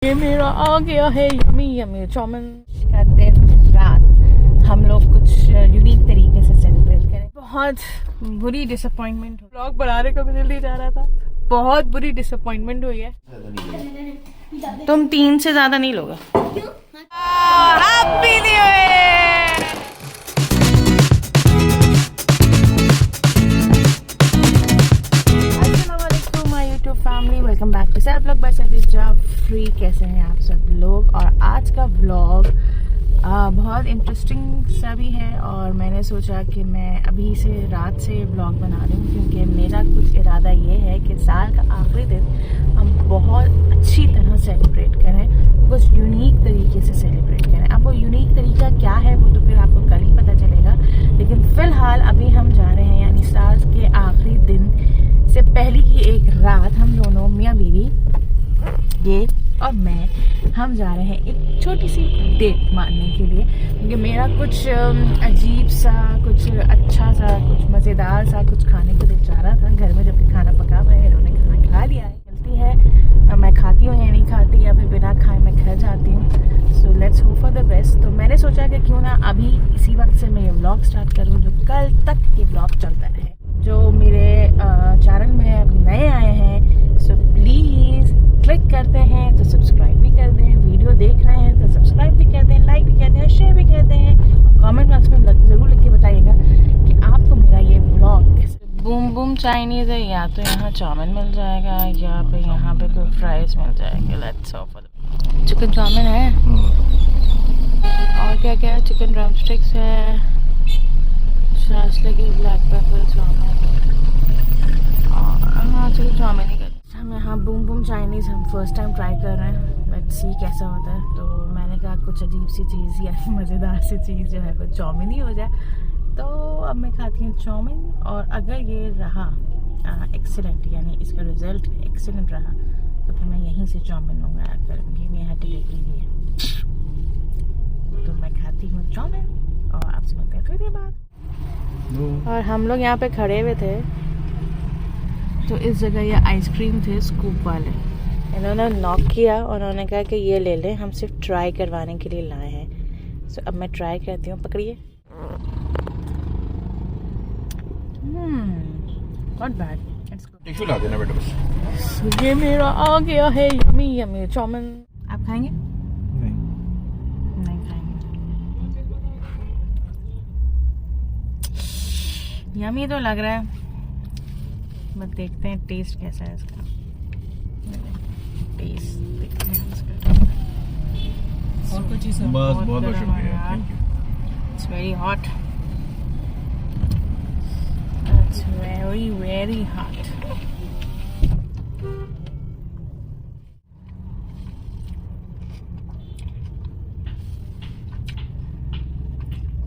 ये मेरा आ गया है यम्मी यम्मी चाउमीन का दिन रात। हम लोग कुछ यूनिक तरीके से सेलिब्रेट करें। बहुत बुरी डिसअपॉइंटमेंट, व्लॉग बनाने को भी दिल नहीं जा रहा था। बहुत बुरी डिसअपॉइंटमेंट हुई है। तुम 3 से ज्यादा नहीं लोगे। Happy new year. Family welcome back to Saif vlog by Satish Jafri. कैसे हैं आप सब लोग? और आज का व्लॉग बहुत इंटरेस्टिंग सा भी है और मैंने सोचा कि मैं अभी से रात से व्लॉग बना रही हूँ क्योंकि मेरा कुछ इरादा ये है कि साल का आखिरी दिन हम बहुत अच्छी तरह सेलिब्रेट करें, कुछ यूनिक तरीके से सेलिब्रेट करें। अब वो यूनिक तरीका क्या है वो तो फिर आपको कल ही पता चलेगा, लेकिन फ़िलहाल अभी हम जा रहे हैं यानी साल के आखिरी दिन से पहले की एक रात हम दोनों मियाँ बीवी ये और मैं हम जा रहे हैं एक छोटी सी डेट मारने के लिए क्योंकि मेरा कुछ अजीब सा, कुछ अच्छा सा, कुछ मज़ेदार सा कुछ खाने को दिल चाह रहा था। घर में जबकि खाना पका हुआ है, इन्होंने खाना खा लिया है। गलती है मैं खाती हूँ या नहीं खाती या फिर बिना खाए मैं घर जाती हूँ। So let's hope for the best. तो मैंने सोचा कि क्यों ना अभी इसी वक्त से मैं ये व्लॉग स्टार्ट करूँ जो कल तक ये व्लॉग चलता रहे। जो मेरे चैनल में अभी नए आए हैं सो प्लीज़ क्लिक करते हैं तो सब्सक्राइब भी कर दें, वीडियो देख रहे हैं तो सब्सक्राइब भी कर दें, लाइक भी कर दें, शेयर भी कर दें और कमेंट बॉक्स में ज़रूर लिख के बताइएगा कि आपको मेरा ये व्लॉग कैसे। बूम बूम चाइनीज़ है, या तो यहाँ चाउमीन मिल जाएगा या फिर यहाँ पे कोई फ्राइज मिल जाएंगे। Let's hope for chicken chow mein है और क्या क्या चिकन ड्रम स्टिक्स है, लगी ब्लैक पेपर चाउमीन और हाँ चिकन चाउमीन ही करते। हम यहाँ बूम बूम चाइनीज़ हम फर्स्ट टाइम ट्राई कर रहे हैं, लेट्स सी कैसा होता है। तो मैंने कहा कुछ अजीब सी चीज़ या मज़ेदार सी चीज़ जो है वो चाउमीन ही हो जाए। तो अब मैं खाती हूँ चाउमीन और अगर ये रहा एक्सीलेंट यानी इसका रिज़ल्ट एक्सीलेंट रहा तो फिर मैं यहीं से चाउमीन मंगाया करूँगी। मैं यहाँ डिलीवरी भी है तो मैं खाती हूँ चाउमीन और आपसे मिलते हैं थोड़ी देर बाद। और हम लोग यहाँ पे खड़े हुए थे तो इस जगह ये आइसक्रीम थे स्कूप वाले, इन्होंने नॉक किया और उन्होंने कहा कि ये ले लें, हम सिर्फ ट्राई करवाने के लिए लाए हैं। सो अब मैं ट्राई करती हूँ, पकड़िए। Not bad. टिश्यू ला देना बेटा बस। ये मेरा आ गया है यम्मी यम्मी चाउमीन। आप खाएंगे? नहीं खाएंगे। यम्मी तो लग रहा है, बस देखते हैं टेस्ट कैसा है इसका। टेस्ट देखते हैं इसका। और कुछ चीज़ बहुत बहुत शुक्रिया, thank you. It's very hot, it's very very hot.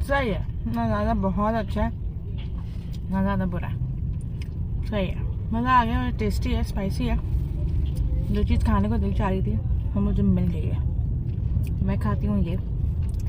सही है, ना ज़्यादा बहुत अच्छा है ना ज़्यादा बुरा है, सही है, मज़ा आ गया। टेस्टी है, स्पाइसी है। जो चीज़ खाने को दिल चाह रही थी वो मुझे मिल गई है। मैं खाती हूँ ये,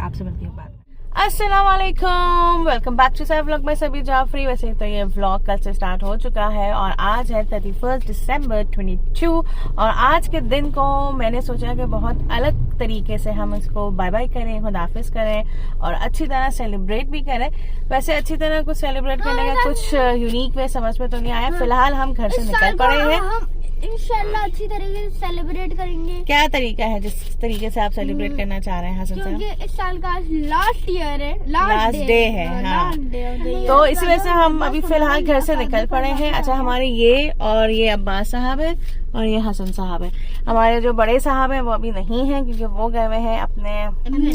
आपसे मिलती हूँ बाद में। अस्सलाम वालेकुम, welcome back to Saif vlog by Satish Jafri. वैसे तो ये व्लॉग कल से स्टार्ट हो चुका है और आज है 31 दिसंबर 22 और आज के दिन को मैंने सोचा कि बहुत अलग तरीके से हम इसको बाय बाय करें, खुदाफिज करें और अच्छी तरह सेलिब्रेट भी करें। वैसे अच्छी तरह कुछ सेलिब्रेट करने का कुछ यूनिक वे समझ में तो नहीं आया। फिलहाल हम घर से निकल पड़े हैं, इंशाल्लाह अच्छी तरीके से सेलिब्रेट करेंगे। क्या तरीका है जिस तरीके से आप सेलिब्रेट करना चाह रहे हैं हसन साहब? क्योंकि इस साल का लास्ट ईयर है, लास्ट डे है। हाँ, तो इसी वजह से हम अभी फिलहाल घर से निकल पड़े हैं। अच्छा, हमारे ये और ये अब्बास साहब है और ये हसन साहब है। हमारे जो बड़े साहब हैं वो अभी नहीं हैं क्योंकि वो गए हुए हैं अपने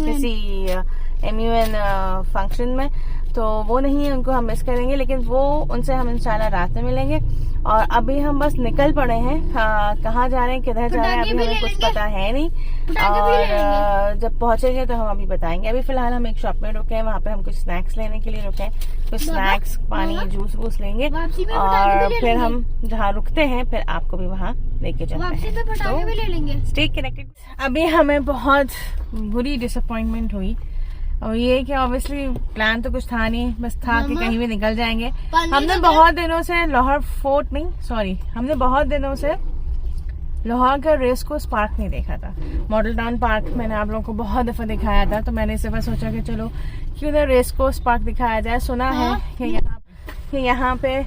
किसी MUN फंक्शन में, तो वो नहीं है, उनको हम मिस करेंगे। लेकिन वो उनसे हम इंशाल्लाह रात में मिलेंगे। और अभी हम बस निकल पड़े हैं। कहाँ जा रहे हैं, किधर जा रहे हैं, अभी हमें कुछ पता है नहीं और जब पहुंचेंगे तो हम अभी बताएंगे। अभी फिलहाल हम एक शॉप में रुके हैं, वहाँ पे हम कुछ स्नैक्स लेने के लिए रुके हैं, कुछ स्नैक्स, पानी, जूस वूस लेंगे और फिर हम जहाँ रुकते हैं फिर आपको भी वहाँ लेके जाते हैं। Stay connected. अभी हमें बहुत बुरी डिसअपॉइंटमेंट हुई और ये कि ऑब्वियसली प्लान तो कुछ था नहीं, बस था कि कहीं भी निकल जाएंगे। हमने बहुत दिनों से लाहौर फोर्ट नहीं, सॉरी, हमने बहुत दिनों से लाहौर का रेस कोर्स पार्क नहीं देखा था। मॉडल टाउन पार्क मैंने आप लोगों को बहुत दफ़ा दिखाया था, तो मैंने इस दफ़ा सोचा कि चलो क्यों ना रेस कोर्स पार्क दिखाया जाए। सुना है कि यहाँ पे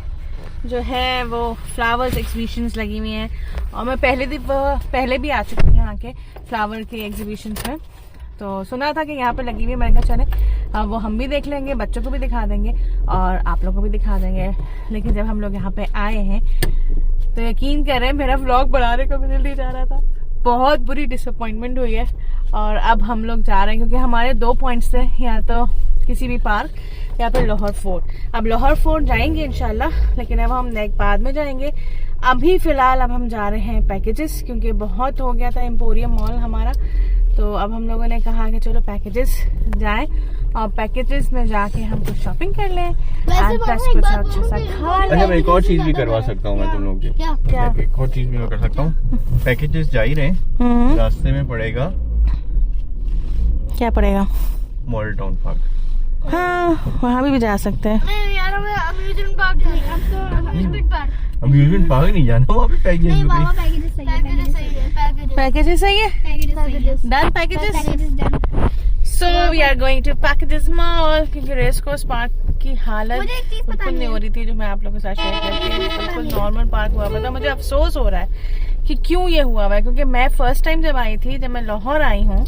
जो है वो फ्लावर्स एग्जीबिशंस लगी हुई हैं, और मैं पहले भी आ चुकी हूँ यहाँ के फ्लावर के एग्जीबिशंस में, तो सुना था कि यहाँ पे लगी हुई है। मैंने कहा चले वो हम भी देख लेंगे, बच्चों को भी दिखा देंगे और आप लोगों को भी दिखा देंगे। लेकिन जब हम लोग यहाँ पे आए हैं तो यकीन कर रहे हैं मेरा व्लॉग बनाने को मिल नहीं जा रहा था। बहुत बुरी डिसअपॉइंटमेंट हुई है। और अब हम लोग जा रहे हैं क्योंकि हमारे 2 पॉइंट्स थे, या तो किसी भी पार्क या फिर लाहौर फोर्ट। अब लाहौर फोर्ट जाएंगे इंशाल्लाह, लेकिन अब हम बाद में जाएंगे। अभी फिलहाल अब हम जा रहे हैं पैकेजेस, क्योंकि बहुत हो गया था एम्पोरियम मॉल हमारा। तो अब हम लोगों ने कहा कि चलो पैकेजेस जाएं और पैकेजेस में जाके हम कुछ शॉपिंग कर लें, प्लस कुछ अच्छा सा खा लें। अच्छा, मैं एक और चीज भी करवा सकता हूँ मैं तुम लोग की। क्या? एक और चीज भी मैं कर सकता हूँ। पैकेजेस जा ही रहे, रास्ते में पड़ेगा, क्या पड़ेगा? Model town park. हाँ, वहाँ भी जा सकते हैं। अम्यूजमेंट पार्क जाएंगे। अब तो अम्यूजमेंट पार्क, अम्यूजमेंट पार्क नहीं जाना, वहाँ पे पैकेजेस नहीं बाबा, रुके। पैकेजेस सही है, पैकेजेस सही है, done packages. So we are going to packages mall, क्योंकि रेस कोर्स पार्क की हालत मुझे एक चीज पता बिल्कुल नहीं हो रही थी, जो मैं आप लोगों के साथ शेयर करती हूँ। बिल्कुल नॉर्मल पार्क हुआ था। मुझे अफसोस हो रहा है कि क्यों ये हुआ हुआ है, क्योंकि मैं फर्स्ट टाइम जब आई थी, जब मैं लाहौर आई हूँ,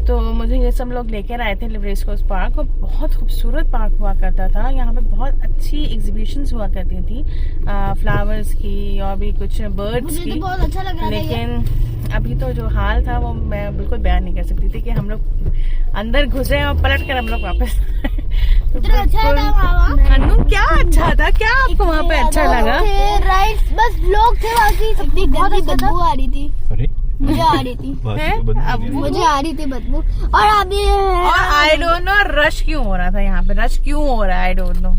तो मुझे ये सब लोग लेकर आए थे रेस कोर्स पार्क, और बहुत खूबसूरत पार्क हुआ करता था। यहाँ पे बहुत अच्छी एग्जीबिशंस हुआ करती थी, फ्लावर्स की और भी कुछ बर्ड्स की। तो बहुत अच्छा लग रहा था। लेकिन अभी तो जो हाल था वो मैं बिल्कुल बयान नहीं कर सकती थी, कि हम लोग अंदर घुसे और पलट कर हम लोग वापस तो इतना अच्छा था वहाँ। अनु, क्या अच्छा था? क्या आपको वहाँ पे अच्छा लगा? राइड्स, बस लोग थे बाकी, इतनी गंदी बदबू आ रही थी। अरे मुझे आ रही थी, अब मुझे आ रही थी बदबू। और अभी और आई डोंट नो रश क्यों हो रहा था यहाँ पे, रश क्यों हो रहा है, आई डोंट नो।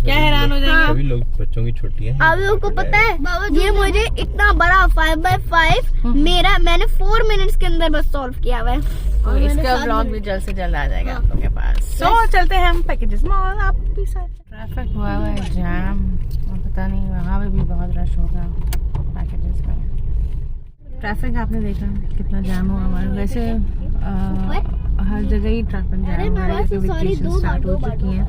क्या हैरान हो जाएंगे सभी लोग, बच्चों की छुट्टियां हैं। आप लोगों को पता है ये मुझे इतना बड़ा 5x5 मैंने 4 मिनट्स के अंदर बस सॉल्व किया हुआ है। तो इसका व्लॉग भी जल्द से जल्द आ जाएगा आप लोगों के पास। सो चलते हैं हम पैकेजेस मॉल। आप भी साथ। ट्रैफिक हुआ हुआ है जाम, और पता नहीं वहाँ पे भी बहुत रश होगा पैकेजेस में। ट्रैफिक आपने देखा कितना जाम हुआ हमारा। वैसे हर जगह ही ट्रैफिक जाम है, क्योंकि वेकेशन स्टार्ट हो चुकी हैं,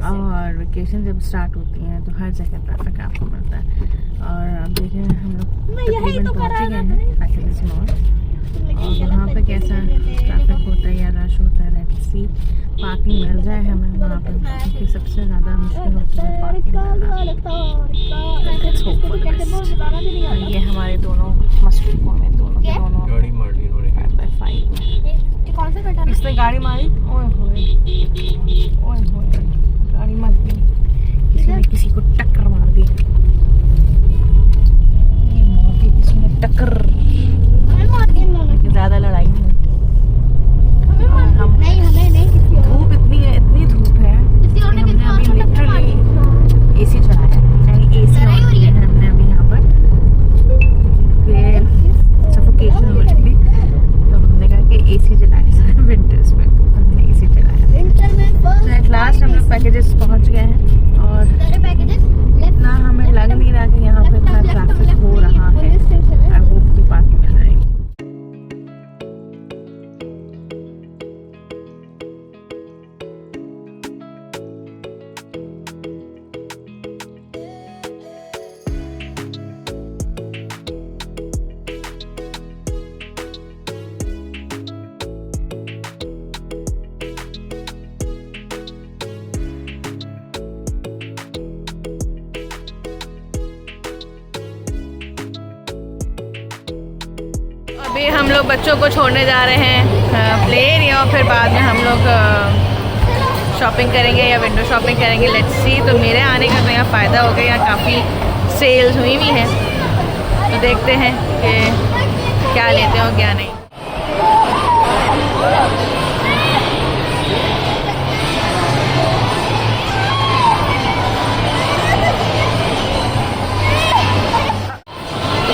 और वेकेशन जब स्टार्ट होती हैं तो हर जगह ट्रैफिक आपको मिलता है। और अब देखें हम लोग तकरीबन पहुँच गए हैं पैकेजेस मॉल, और वहाँ पे कैसा ट्रैफिक होता है या रश होता है, लेट्स सी। पार्किंग मिल जाए हमें वहाँ पर, क्योंकि सबसे ज़्यादा मुश्किल होती है पार्किंग मिलना। ये हमारे दोनों मस्टूकों में, दोनों के दोनों गाड़ी मार ली उन्होंने। 5 में कौन सा कटा? इसने गाड़ी मारी, ओए होए गाड़ी मार दी, किसी ने किसी को टक्कर मार दी। ये मार दी किसी ने टक्कर, हमें मार दिया इन्होंने। ज्यादा लड़ाई नहीं हुई। नहीं हमें नहीं, किसी और धूप इतनी धूप है, किसी और ने हमने किसी और अभी को टक्कर मारी। लिटरली एसी चलाया है, यानी एसी ऑन किया है हमने अभी यहाँ पर, सफोकेशन हो रही थी, तो हमने कहा कि एसी चलाए विंटर्स में, हमने एसी चलाया। विंटर में एट लास्ट हम लोग पैकेजेस पहुँच गए हैं, और सारे पैकेजेस इतना हमें लग नहीं रहा कि यहाँ पे इतना ट्रैफिक हो रहा है। आई होप की पार्किंग मिल जाएगी। अभी हम लोग बच्चों को छोड़ने जा रहे हैं प्लेन, या फिर बाद में हम लोग शॉपिंग करेंगे या विंडो शॉपिंग करेंगे, लेट्स सी। तो मेरे आने का तो यहाँ फ़ायदा हो गया, यहाँ काफ़ी सेल्स हुई हुई हैं, तो देखते हैं कि क्या लेते हो क्या नहीं।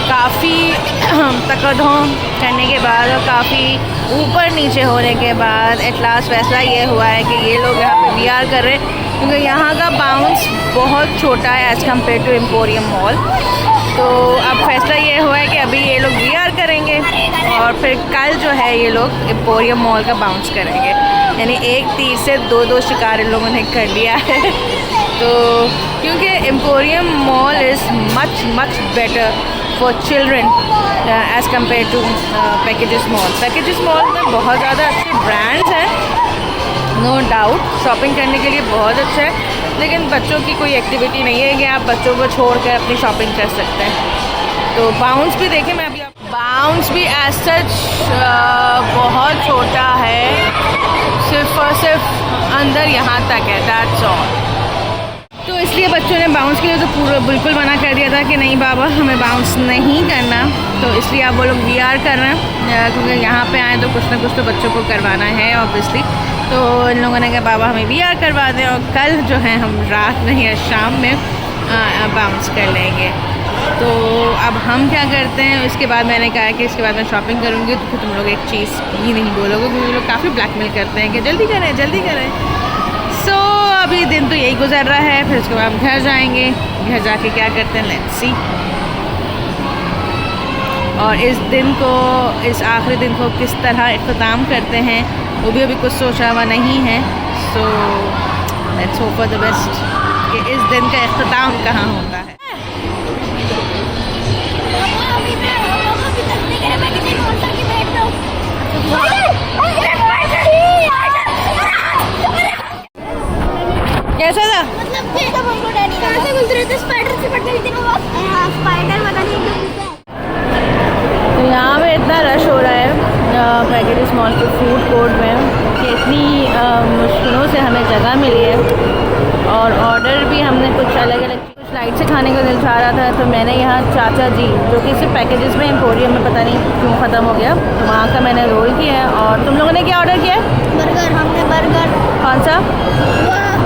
काफ़ी तकदम करने के बाद और काफ़ी ऊपर नीचे होने के बाद एट लास्ट फैसला ये हुआ है कि ये लोग यहाँ पे VR कर रहे हैं, क्योंकि यहाँ का बाउंस बहुत छोटा है as compare to emporium mall. तो अब फैसला ये हुआ है कि अभी ये लोग VR करेंगे और फिर कल जो है ये लोग एम्पोरियम मॉल का बाउंस करेंगे। यानी एक तीर से दो शिकार इन लोगों ने कर लिया है। तो क्योंकि emporium mall is much better for children as compare to packages mall. Packages mall में बहुत ज़्यादा अच्छे ब्रांड्स हैं, नो डाउट, शॉपिंग करने के लिए बहुत अच्छा है, लेकिन बच्चों की कोई एक्टिविटी नहीं है कि आप बच्चों को छोड़कर अपनी शॉपिंग कर सकते हैं। तो बाउंस भी देखें, मैं अभी बाउंस भी एज सच बहुत छोटा है, सिर्फ और सिर्फ अंदर यहाँ तक है, दैट्स ऑल। तो इसलिए बच्चों ने बाउंस के लिए तो पूरा बिल्कुल मना कर दिया था कि नहीं बाबा हमें बाउंस नहीं करना। तो इसलिए अब वो लोग VR कर रहे हैं, क्योंकि यहाँ पे आए तो कुछ ना कुछ तो बच्चों को करवाना है ऑब्वियसली। तो इन लोगों ने कहा बाबा हमें VR करवा दें और कल जो है हम रात में या शाम में बाउंस कर लेंगे। तो अब हम क्या करते हैं, इसके बाद मैंने कहा कि इसके बाद मैं शॉपिंग करूँगी, तो फिर तुम लोग एक चीज़ ही नहीं बोलोगे, क्योंकि लोग काफ़ी ब्लैकमेल करते हैं कि जल्दी करें जल्दी करें। सो अभी दिन तो यही गुजर रहा है, फिर उसके बाद हम घर जाएंगे, घर जाके क्या करते हैं लेट्स सी। और इस दिन को, इस आखिरी दिन को किस तरह इख्तिताम करते हैं वो भी अभी कुछ सोचा हुआ नहीं है। So let's hope for the best कि इस दिन का इख्तिताम कहाँ होता है। कैसा था? तो यहाँ पे इतना रश हो रहा है पैकेजेस मॉल के फूड कोर्ट में कि इतनी मुश्किलों से हमें जगह मिली है। और ऑर्डर भी हमने कुछ अलग अलग, कुछ लाइट से खाने का दिल चाह रहा था, तो मैंने यहाँ चाचा जी जो कि सिर्फ पैकेजेस में एम्पोरियम में पता नहीं क्यों ख़त्म हो गया, तो वहाँ का मैंने रोल किया है। और तुम लोगों ने क्या ऑर्डर किया है? बर्गर। हमने बर्गर। कौन सा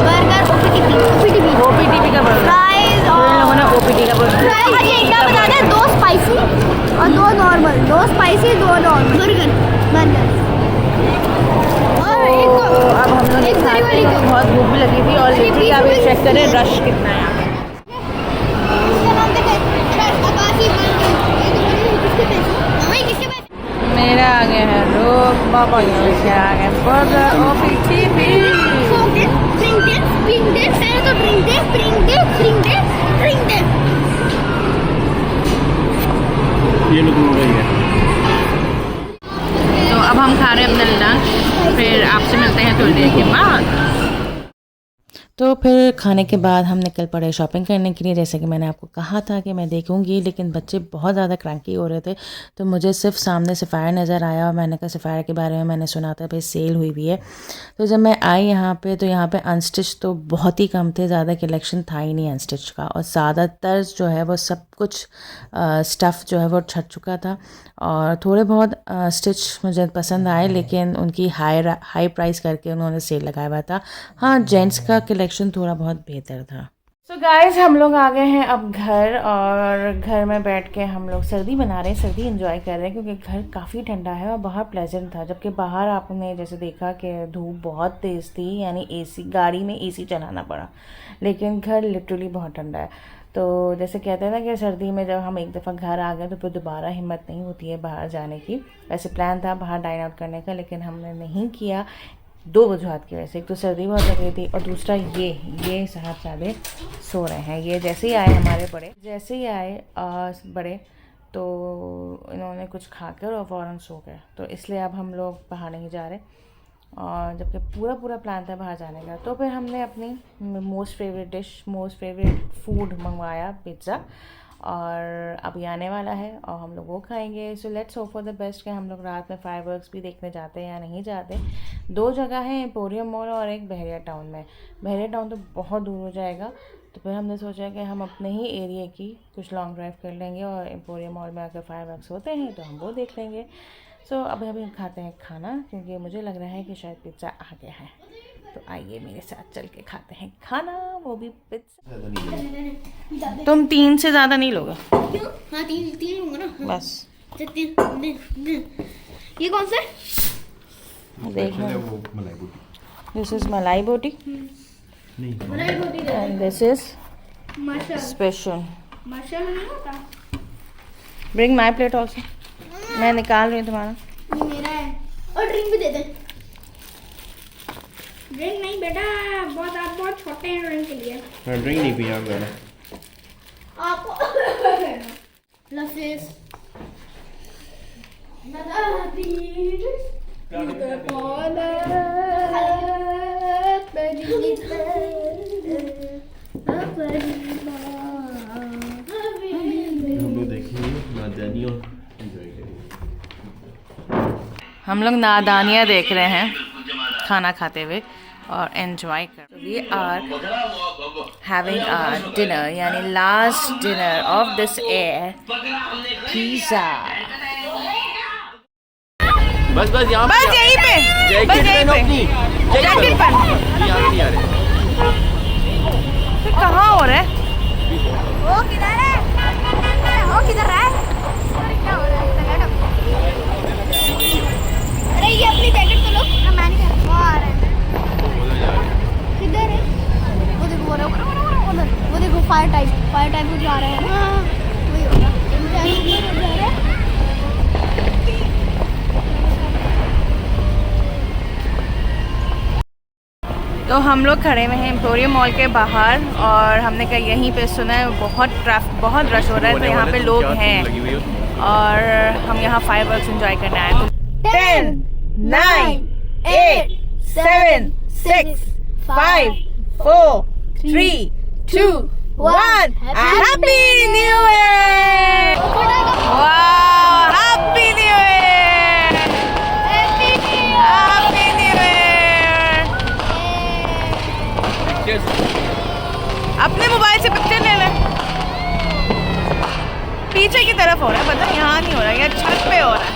बर्गर? OPTP का बर्गर। फ्राइज और इन लोगों ने OPT का बर्गर। मुझे एक बात बता दें, 2 स्पाइसी और 2 नॉर्मल, 2 स्पाइसी 2 नॉर्मल बर्गर। और एक तो अब हम लोग एक खाने को बहुत भूख भी लगी थी और लिटरली आप ये चेक करें रश कितना है यहाँ पे। मेरा आ गया है रोक, बाबा यहाँ से आ गया बर्गर OPTP। ये लोग हो गई है। तो अब हम खा रहे हैं अपना लंच, फिर आपसे मिलते हैं थोड़ी देर के बाद। तो फिर खाने के बाद हम निकल पड़े शॉपिंग करने के लिए। जैसे कि मैंने आपको कहा था कि मैं देखूंगी, लेकिन बच्चे बहुत ज़्यादा क्रैंकी हो रहे थे, तो मुझे सिर्फ सामने सफ़ायर नज़र आया और मैंने कहा सफ़ायर के बारे में मैंने सुना था भाई सेल हुई भी है। तो जब मैं आई यहाँ पे तो यहाँ पे अनस्टिच तो बहुत ही कम थे, ज़्यादा कलेक्शन था ही नहीं अनस्टिच का, और ज़्यादातर जो है वो सब कुछ स्टफ़ जो है वो छट चुका था। और थोड़े बहुत स्टिच मुझे पसंद आए, लेकिन उनकी हाई प्राइस करके उन्होंने सेल लगाया हुआ था। हाँ, जेंट्स का कलेक्शन थोड़ा बहुत बेहतर था। सो गाइस हम लोग आ गए हैं अब घर, और घर में बैठ के हम लोग सर्दी मना रहे हैं, सर्दी एंजॉय कर रहे हैं, क्योंकि घर काफ़ी ठंडा है और बाहर प्लेजेंट था। जबकि बाहर आपने जैसे देखा कि धूप बहुत तेज़ थी, यानी AC, गाड़ी में AC चलाना पड़ा, लेकिन घर लिटरली बहुत ठंडा है। तो जैसे कहते हैं ना कि सर्दी में जब हम एक दफ़ा घर आ गए तो फिर दोबारा हिम्मत नहीं होती है बाहर जाने की। वैसे प्लान था बाहर डाइन आउट करने का, लेकिन हमने नहीं किया 2 वजूहत की वजह से। एक तो सर्दी बहुत लग रही थी, और दूसरा ये साहबजादे सो रहे हैं। ये जैसे ही आए हमारे बड़े बड़े तो इन्होंने कुछ खाकर और फ़ौरन सो गए। तो इसलिए अब हम लोग बाहर नहीं जा रहे, और जबकि पूरा प्लान था बाहर जाने का। तो फिर हमने अपनी मोस्ट फेवरेट फूड मंगवाया, पिज़्ज़ा, और अभी आने वाला है और हम लोग वो खाएंगे। So let's hope for the best कि हम लोग रात में फायरवर्क्स भी देखने जाते हैं या नहीं जाते। 2 जगह हैं, एम्पोरियम मॉल और एक बहरिया टाउन में। बहरिया टाउन तो बहुत दूर हो जाएगा, तो फिर हमने सोचा कि हम अपने ही एरिया की कुछ लॉन्ग ड्राइव कर लेंगे, और एम्पोरियम मॉल में अगर फायरवर्क्स होते हैं तो हम वो देख लेंगे। सो अभी हम खाते हैं खाना, क्योंकि मुझे लग रहा है कि शायद पिज़्ज़ा आ गया है। तो आइए मेरे साथ चल के खाते हैं खाना, वो भी पिज़्ज़ा। तुम 3 से ज़्यादा नहीं लोगे? क्यों? हाँ, 3 लूँगा ना बस। ये कौन सा? देखो, दिस इज मलाई बोटी एंड दिस इज स्पेशल। मशा नहीं होता। Bring my plate also. मैं निकाल रही हूँ तुम्हारा। ये मेरा है। और ड्रिंक भी दे दे। ड्रिंक नहीं बेटा, आप बहुत छोटे हैं ड्रिंक के लिए। मैं ड्रिंक नहीं पिया मैंने। आपको लफेस हम लोग देखेंगे नादानियों एंजॉय करेंगे। हम लोग नादानियाँ देख रहे हैं खाना खाते हुए और एंजॉय कर। We are having a dinner, यानी last dinner of this year, pizza. बस यहाँ बस यहीं पे, बस यहीं पे। जैकेट पहन। नहीं आ रहे। कहाँ हो रहा है? वो किधर है? वो किधर है? क्या हो रहा है? अरे ये अपनी जैकेट तो लो ना, मैं नहीं कर। वो आ रहा है। किधर है? वो देखो उधर, वो देखो फायर टाइप कुछ आ रहा है। हाँ वही होगा। तो हम लोग खड़े हुए हैं एम्पोरियम मॉल के बाहर और हमने कहा यहीं पे सुना है बहुत रश हो रहा है, तो यहाँ पे लोग हैं और हम यहाँ फायरवर्क्स एंजॉय करने आए। तो 10, 9, 8, 7, 6, 5, 4, 3, 2, 1, हैप्पी न्यू ईयर! वाह, happy new year! Happy new year! अपने मोबाइल से पिक्चर ले ले। पीछे की तरफ हो रहा है, पता नहीं, यहाँ नहीं हो रहा है, यहाँ छत पे हो रहा है।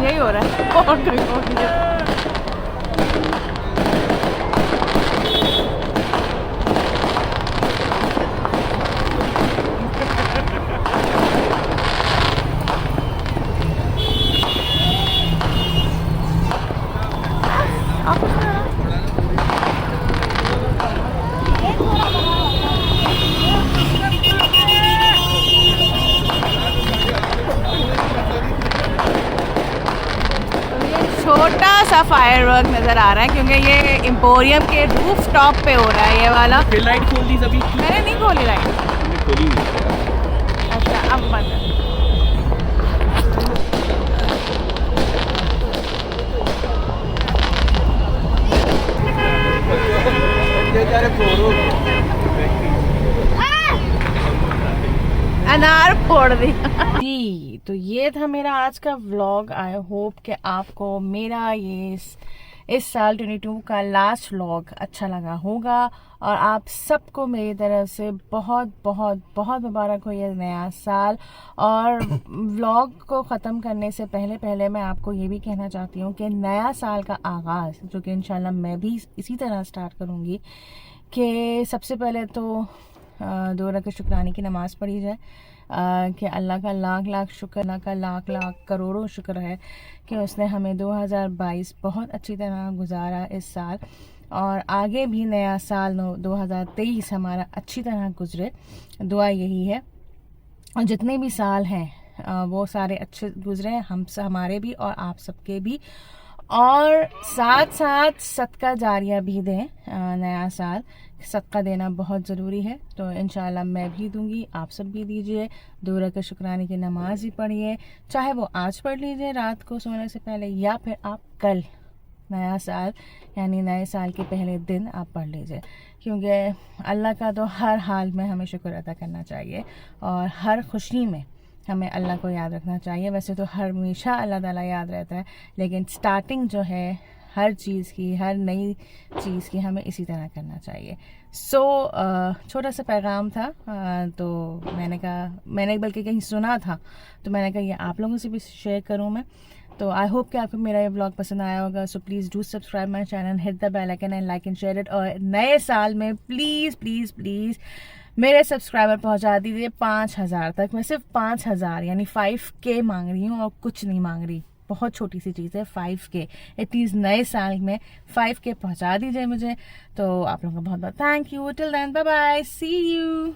यही हो रहा है और कहीं हो नहीं है। छोटा सा फायरवर्क नज़र आ रहा है क्योंकि ये एम्पोरियम के रूफ टॉप पे हो रहा है ये वाला। फिर लाइट खोल दी सभी। मैंने नहीं खोली लाइट। खोली हुई है। अच्छा अब बंद है। अनार फोड़ दिया जी। तो ये था मेरा आज का व्लॉग। आई होप कि आपको मेरा ये इस साल 22 का लास्ट व्लॉग अच्छा लगा होगा और आप सबको मेरी तरफ से बहुत बहुत बहुत मुबारक हो ये नया साल। और व्लॉग को ख़त्म करने से पहले मैं आपको ये भी कहना चाहती हूँ कि नया साल का आगाज़, जो कि इंशाल्लाह मैं भी इसी तरह स्टार्ट करूँगी, कि सबसे पहले तो 2 रकात शुक्राने की नमाज़ पढ़ी जाए कि अल्लाह का लाख लाख शुक्र, अल्लाह का लाख लाख करोड़ों शुक्र है कि उसने हमें 2022 बहुत अच्छी तरह गुजारा इस साल, और आगे भी नया साल 2023 हमारा अच्छी तरह गुजरे। दुआ यही है, और जितने भी साल हैं वो सारे अच्छे गुजरे, हमारे भी और आप सबके भी। और साथ साथ सदका जारिया भी दें। नया साल सदका देना बहुत ज़रूरी है, तो इंशाल्लाह मैं भी दूंगी, आप सब भी दीजिए। 2 रकात शुक्राने की नमाज ही पढ़िए, चाहे वो आज पढ़ लीजिए रात को सोने से पहले, या फिर आप कल नया साल यानी नए साल के पहले दिन आप पढ़ लीजिए, क्योंकि अल्लाह का तो हर हाल में हमें शुक्र अदा करना चाहिए और हर खुशी में हमें अल्लाह को याद रखना चाहिए। वैसे तो हमेशा अल्लाह ताला याद रहता है, लेकिन स्टार्टिंग जो है हर चीज़ की, हर नई चीज़ की, हमें इसी तरह करना चाहिए। छोटा सा पैगाम था, तो मैंने बल्कि कहीं सुना था, तो मैंने कहा ये आप लोगों से भी शेयर करूँ मैं। तो आई होप कि आपको मेरा ये व्लॉग पसंद आया होगा। So please do subscribe my channel, hit the bell icon and like and share it. और नए साल में प्लीज़ प्लीज़ प्लीज़ मेरे सब्सक्राइबर पहुंचा दीजिए 5000 तक। मैं सिर्फ 5000 यानी 5K मांग रही हूँ और कुछ नहीं मांग रही, बहुत छोटी सी चीज़ है 5K। एटलीस्ट नए साल में 5K पहुंचा दीजिए मुझे। तो आप लोगों का बहुत बहुत thank you. Till then bye bye, see you.